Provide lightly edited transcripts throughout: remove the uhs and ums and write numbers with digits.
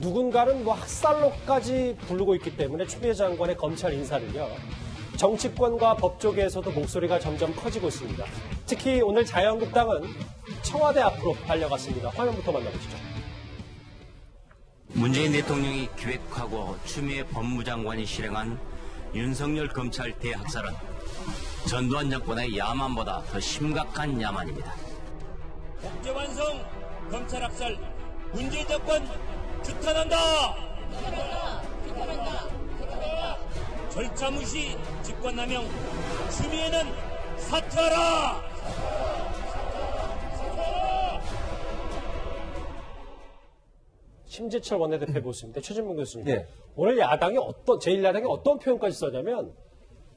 누군가는 뭐 학살로까지 부르고 있기 때문에 추미애 장관의 검찰 인사를요. 정치권과 법조계에서도 목소리가 점점 커지고 있습니다. 특히 오늘 자유한국당은 청와대 앞으로 달려갔습니다. 화면부터 만나보시죠. 문재인 대통령이 기획하고 추미애 법무장관이 실행한 윤석열 검찰 대학살은 전두환 정권의 야만보다 더 심각한 야만입니다. 국제완성 검찰 학살 문재인 정권 규탄한다. 절차 무시 직권남용 추미애는 사퇴하라. 심재철 원내대표 모습인데 최진봉 교수님. 네. 오늘 제1야당이 어떤 표현까지 썼냐면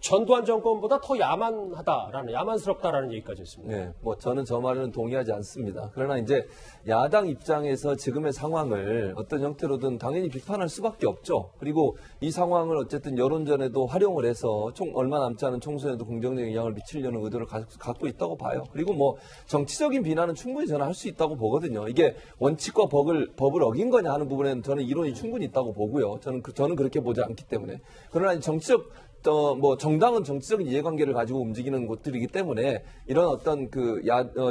전두환 정권보다 더 야만스럽다라는 얘기까지 했습니다. 네, 뭐 저는 저 말에는 동의하지 않습니다. 그러나 이제 야당 입장에서 지금의 상황을 어떤 형태로든 당연히 비판할 수밖에 없죠. 그리고 이 상황을 어쨌든 여론전에도 활용을 해서 얼마 남지 않은 총선에도 긍정적인 영향을 미치려는 의도를 갖고 있다고 봐요. 그리고 뭐 정치적인 비난은 충분히 저는 할 수 있다고 보거든요. 이게 원칙과 법을 어긴 거냐 하는 부분에는 저는 이론이 충분히 있다고 보고요. 저는 그렇게 보지 않기 때문에. 그러나 정당은 정치적인 이해관계를 가지고 움직이는 곳들이기 때문에 이런 어떤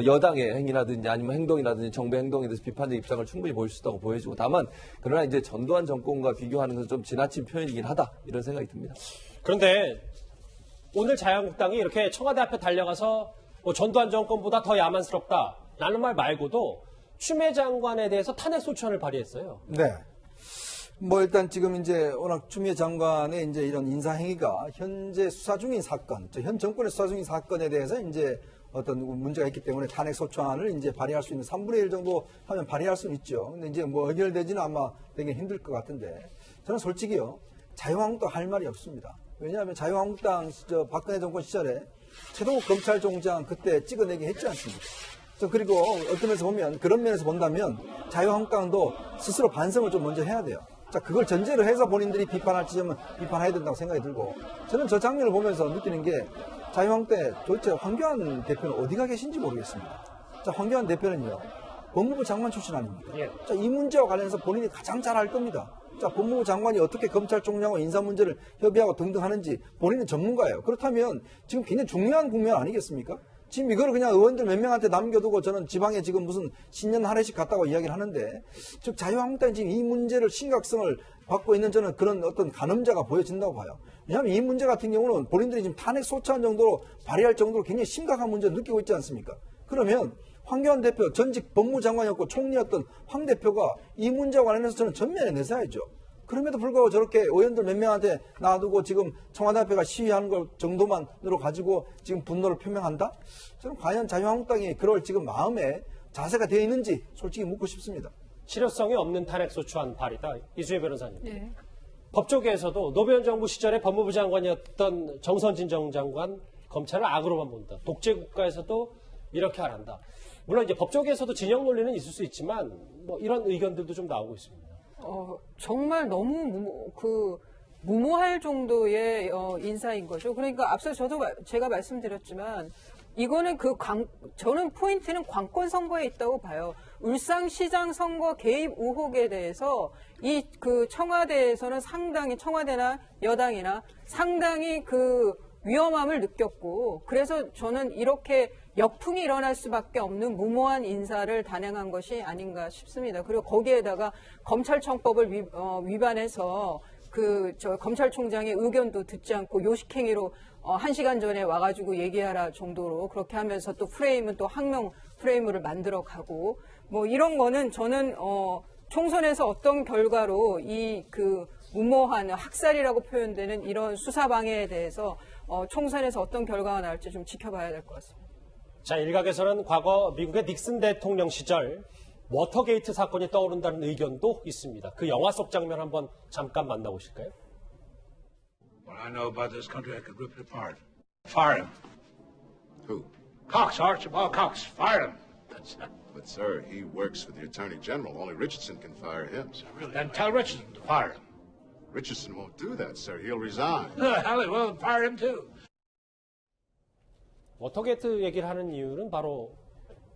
여당의 행위라든지 아니면 행동이라든지 정부의 행동에 대해서 비판적 입장을 충분히 보일 수 있다고 보여지고 다만 그러나 이제 전두환 정권과 비교하는 것은 좀 지나친 표현이긴 하다 이런 생각이 듭니다. 그런데 오늘 자유한국당이 이렇게 청와대 앞에 달려가서 뭐 전두환 정권보다 더 야만스럽다라는 말 말고도 추미애 장관에 대해서 탄핵 소추안을 발의했어요. 네. 뭐 일단 지금 이제 워낙 추미애 장관의 이제 이런 인사 행위가 현재 수사 중인 사건, 현 정권의 수사 중인 사건에 대해서 이제 어떤 문제가 있기 때문에 탄핵 소추안을 이제 발의할 수 있는 3분의 1 정도 하면 발의할 수는 있죠. 근데 이제 뭐 의결되지는 아마 되게 힘들 것 같은데 저는 솔직히요 자유한국당 할 말이 없습니다. 왜냐하면 자유한국당 박근혜 정권 시절에 최동욱 검찰총장 그때 찍어내기 했지 않습니까? 그리고 어떤 면에서 보면 그런 면에서 본다면 자유한국당도 스스로 반성을 좀 먼저 해야 돼요. 자, 그걸 전제로 해서 본인들이 비판할 지점은 비판해야 된다고 생각이 들고 저는 저 장면을 보면서 느끼는 게 자유한국당에 도대체 황교안 대표는 어디가 계신지 모르겠습니다. 자, 황교안 대표는요 법무부 장관 출신 아닙니까? 자, 이 문제와 관련해서 본인이 가장 잘 알 겁니다. 자, 법무부 장관이 어떻게 검찰총장과 인사 문제를 협의하고 등등 하는지 본인은 전문가예요. 그렇다면 지금 굉장히 중요한 국면 아니겠습니까? 지금 이걸 그냥 의원들 몇 명한테 남겨두고 저는 지방에 지금 무슨 신년 할애식 갔다고 이야기를 하는데 즉 자유한국당이 지금 이 문제를 심각성을 받고 있는 저는 그런 어떤 가늠자가 보여진다고 봐요. 왜냐하면 이 문제 같은 경우는 본인들이 지금 탄핵 소추안 정도로 발의할 정도로 굉장히 심각한 문제를 느끼고 있지 않습니까? 그러면 황교안 대표 전직 법무장관이었고 총리였던 황 대표가 이 문제와 관련해서 저는 전면에 내세워야죠. 그럼에도 불구하고 저렇게 의원들 몇 명한테 놔두고 지금 청와대 앞에가 시위하는 걸 정도만으로 가지고 지금 분노를 표명한다? 저는 과연 자유한국당이 그럴 지금 마음에 자세가 되어 있는지 솔직히 묻고 싶습니다. 실효성이 없는 탄핵 소추안 발의다. 이수혜 변호사님. 네. 법조계에서도 노무현 정부 시절에 법무부 장관이었던 정선진 전 장관 검찰을 악으로만 본다. 독재 국가에서도 이렇게 하란다. 물론 이제 법조계에서도 진영 논리는 있을 수 있지만 뭐 이런 의견들도 좀 나오고 있습니다. 정말 너무 무모할 정도의 인사인 거죠. 그러니까 앞서 제가 말씀드렸지만 이거는 저는 포인트는 관권 선거에 있다고 봐요. 울산시장 선거 개입 의혹에 대해서 청와대에서는 상당히 청와대나 여당이나 상당히 위험함을 느꼈고 그래서 저는 이렇게 역풍이 일어날 수밖에 없는 무모한 인사를 단행한 것이 아닌가 싶습니다. 그리고 거기에다가 검찰청법을 위반해서 검찰총장의 의견도 듣지 않고 요식행위로 1시간 전에 와가지고 얘기하라 정도로 그렇게 하면서 또 프레임은 또 항명 프레임을 만들어 가고 뭐 이런 거는 저는 총선에서 어떤 결과로 무모한 학살이라고 표현되는 이런 수사 방해에 대해서 총선에서 어떤 결과가 나올지 좀 지켜봐야 될 것 같습니다. 자, 일각에서는 과거 미국의 닉슨 대통령 시절 워터게이트 사건이 떠오른다는 의견도 있습니다. 그 영화 속 장면 한번 잠깐 만나보실까요? What I know about this country, I could rip it apart. Fire him. Who? Cox, Archibald Cox. Fire him. But, sir, he works for the Attorney General. Only Richardson can fire him. Then tell Richardson to fire him. Richardson won't do that, sir. He'll resign. Hell, he will. Fire him, too. 워터게이트 얘기를 하는 이유는 바로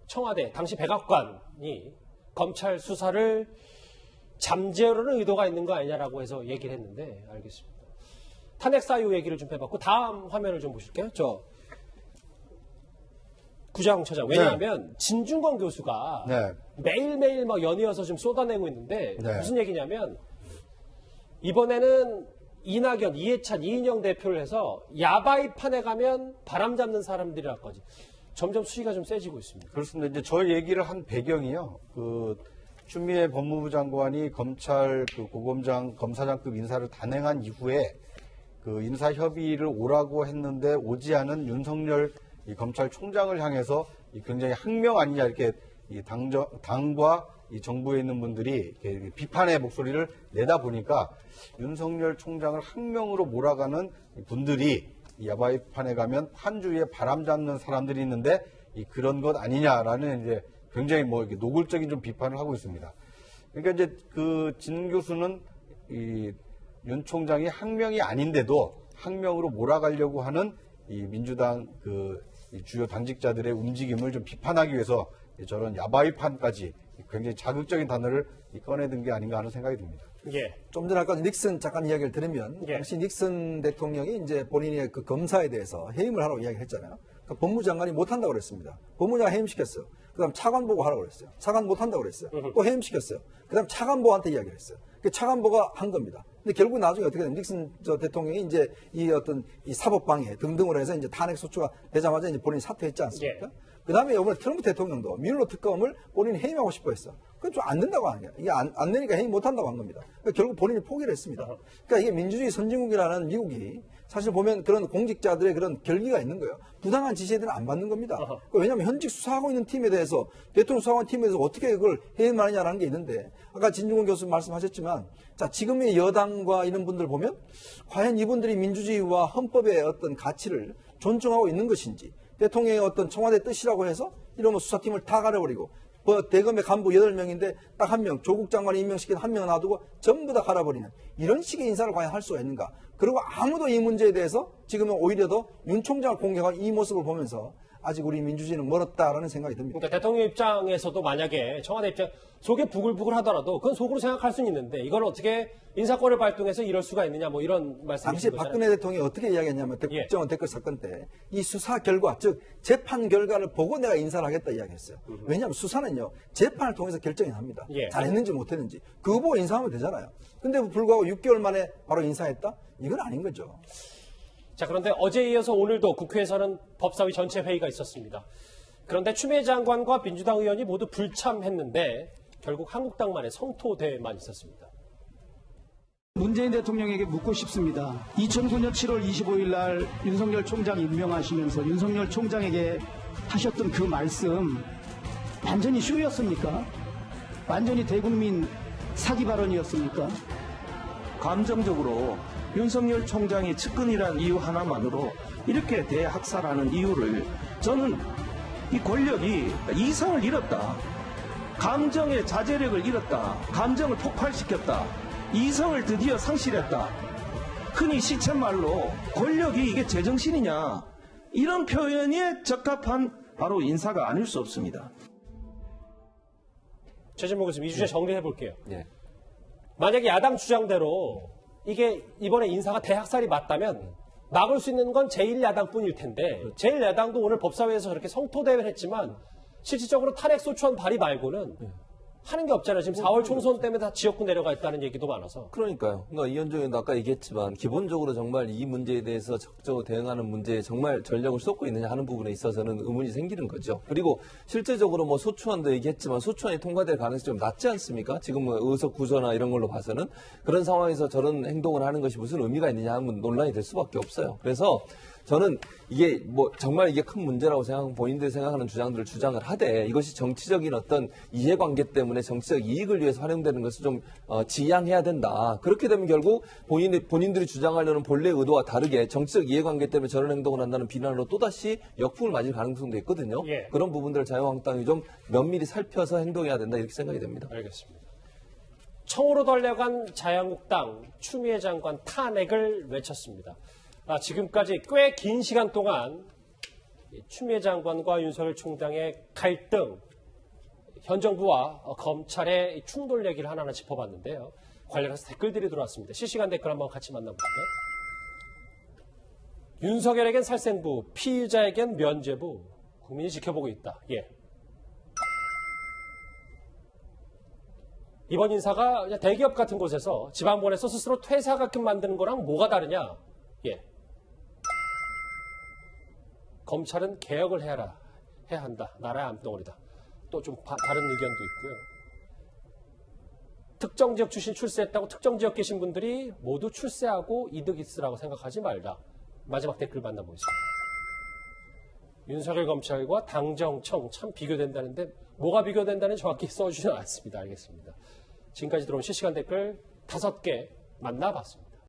청와대, 당시 백악관이 검찰 수사를 잠재우려는 의도가 있는 거 아니냐라고 해서 얘기를 했는데 알겠습니다. 탄핵 사유 얘기를 좀 해봤고 다음 화면을 좀 보실게요. 저 구자홍 처장. 왜냐하면 진중권 교수가 네. 매일매일 막 연이어서 좀 쏟아내고 있는데 네. 무슨 얘기냐면 이번에는 이낙연, 이해찬, 이인영 대표를 해서 야바이판에 가면 바람 잡는 사람들이라까지 점점 수위가 좀 세지고 있습니다. 그렇습니다. 이제 저 얘기를 한 배경이요. 추미애 법무부 장관이 검찰 고검장 검사장급 인사를 단행한 이후에 인사 협의를 오라고 했는데 오지 않은 윤석열 이 검찰총장을 향해서 굉장히 항명 아니냐 이렇게 당과 이 정부에 있는 분들이 이렇게 비판의 목소리를 내다 보니까 윤석열 총장을 항명으로 몰아가는 분들이 야바이판에 가면 판주위에 바람 잡는 사람들이 있는데 그런 것 아니냐라는 이제 굉장히 이렇게 노골적인 좀 비판을 하고 있습니다. 그러니까 이제 진 교수는 윤 총장이 항명이 아닌데도 항명으로 몰아가려고 하는 이 민주당 이 주요 당직자들의 움직임을 좀 비판하기 위해서 저런 야바이판까지 굉장히 자극적인 단어를 꺼내든 게 아닌가 하는 생각이 듭니다. 예. 좀 전에 아까 닉슨 잠깐 이야기를 들으면 예. 당시 닉슨 대통령이 이제 본인의 그 검사에 대해서 해임을 하라고 이야기했잖아요. 그러니까 법무장관이 못한다고 그랬습니다. 법무장관 해임시켰어요. 그다음 차관 보고 하라고 그랬어요. 차관 못한다고 그랬어요. 또 해임시켰어요. 그다음 차관보한테 이야기를 했어요. 그 차관보가 한 겁니다. 근데 결국 나중에 어떻게 되냐? 닉슨 대통령이 이제 이 사법방해 등등으로 해서 이제 탄핵 소추가 되자마자 이제 본인이 사퇴했지 않습니까? 예. 그 다음에 이번에 트럼프 대통령도 뮬러 특검을 본인이 해임하고 싶어 했어. 그건 좀 안 된다고 하는 거야. 이게 안 되니까 해임 못 한다고 한 겁니다. 그러니까 결국 본인이 포기를 했습니다. 그러니까 이게 민주주의 선진국이라는 미국이 사실 보면 그런 공직자들의 그런 결기가 있는 거예요. 부당한 지시에는 안 받는 겁니다. 그러니까 왜냐하면 현직 수사하고 있는 팀에 대해서 대통령 수사하고 있는 팀에 대해서 어떻게 그걸 해임하느냐라는 게 있는데 아까 진중권 교수 말씀하셨지만 자 지금의 여당과 이런 분들 보면 과연 이분들이 민주주의와 헌법의 어떤 가치를 존중하고 있는 것인지 대통령의 어떤 청와대 뜻이라고 해서 이런 수사팀을 다 가려버리고 대검의 간부 8명인데 딱 한 명, 조국 장관이 임명시킨 한 명 놔두고 전부 다 갈아버리는 이런 식의 인사를 과연 할 수가 있는가. 그리고 아무도 이 문제에 대해서 지금은 오히려 더 윤 총장을 공격한 이 모습을 보면서 아직 우리 민주주의는 멀었다라는 생각이 듭니다. 그러니까 대통령 입장에서도 만약에 청와대 입장 속에 부글부글 하더라도 그건 속으로 생각할 수는 있는데 이걸 어떻게 인사권을 발동해서 이럴 수가 있느냐 뭐 이런 말씀이신 당시 거잖아요. 박근혜 대통령이 어떻게 이야기했냐면 예. 국정원 댓글 사건 때 이 수사 결과 즉 재판 결과를 보고 내가 인사를 하겠다 이야기했어요. 왜냐하면 수사는요 재판을 통해서 결정이 납니다. 예. 잘했는지 못했는지 그거 보고 인사하면 되잖아요. 근데 불구하고 6개월 만에 바로 인사했다? 이건 아닌 거죠. 자, 그런데 어제에 이어서 오늘도 국회에서는 법사위 전체 회의가 있었습니다. 그런데 추미애 장관과 민주당 의원이 모두 불참했는데 결국 한국당만의 성토대회만 있었습니다. 문재인 대통령에게 묻고 싶습니다. 2009년 7월 25일 날 윤석열 총장 임명하시면서 윤석열 총장에게 하셨던 그 말씀 완전히 쇼였습니까? 완전히 대국민 사기 발언이었습니까? 감정적으로 윤석열 총장이 측근이라는 이유 하나만으로 이렇게 대학살하는 이유를 저는 이 권력이 이성을 잃었다. 감정의 자제력을 잃었다. 감정을 폭발시켰다. 이성을 드디어 상실했다. 흔히 시쳇말로 권력이 이게 제정신이냐. 이런 표현에 적합한 바로 인사가 아닐 수 없습니다. 최진모 교수님, 이 주제 정리해 볼게요. 네. 만약에 야당 주장대로 이게 이번에 인사가 대학살이 맞다면 막을 수 있는 건 제1야당뿐일 텐데 제1야당도 오늘 법사위에서 그렇게 성토대회를 했지만 실질적으로 탄핵소추안 발의 말고는 하는 게 없잖아요. 지금 4월 총선 때문에 다 지역구 내려가 있다는 얘기도 많아서. 그러니까요. 그러니까 이현정 의원도 아까 얘기했지만 기본적으로 정말 이 문제에 대해서 적극적으로 대응하는 문제에 정말 전력을 쏟고 있느냐 하는 부분에 있어서는 의문이 생기는 거죠. 그리고 실제적으로 뭐 소추안도 얘기했지만 소추안이 통과될 가능성이 좀 낮지 않습니까? 지금 뭐 의석 구조나 이런 걸로 봐서는 그런 상황에서 저런 행동을 하는 것이 무슨 의미가 있느냐 하면 논란이 될 수밖에 없어요. 그래서 저는 이게 뭐 정말 이게 큰 문제라고 생각하고 본인들이 생각하는 주장들을 주장을 하되 이것이 정치적인 어떤 이해관계 때문에 정치적 이익을 위해서 활용되는 것을 좀 지양해야 된다. 그렇게 되면 결국 본인들이 주장하려는 본래 의도와 다르게 정치적 이해관계 때문에 저런 행동을 한다는 비난으로 또다시 역풍을 맞을 가능성도 있거든요. 예. 그런 부분들을 자유한국당이 좀 면밀히 살펴서 행동해야 된다 이렇게 생각이 됩니다. 알겠습니다. 청으로 달려간 자유한국당 추미애 장관 탄핵을 외쳤습니다. 지금까지 꽤 긴 시간 동안 추미애 장관과 윤석열 총장의 갈등 현 정부와 검찰의 충돌 얘기를 하나하나 짚어봤는데요. 관련해서 댓글들이 들어왔습니다. 실시간 댓글 한번 같이 만나볼까요? 윤석열에겐 살생부, 피의자에겐 면죄부, 국민이 지켜보고 있다. 예. 이번 인사가 그냥 대기업 같은 곳에서 지방본에서 스스로 퇴사가끔 만드는 거랑 뭐가 다르냐? 예. 검찰은 개혁을 해야 한다. 나라의 암덩어리다. 또 좀 다른 의견도 있고요. 특정 지역 출신 출세했다고 특정 지역 계신 분들이 모두 출세하고 이득 있으라고 생각하지 말자. 마지막 댓글 만나보겠습니다. 윤석열 검찰과 당정청 참 비교된다는데 뭐가 비교된다는 정확히 써주지 않았습니다. 알겠습니다. 지금까지 들어온 실시간 댓글 5개 만나봤습니다.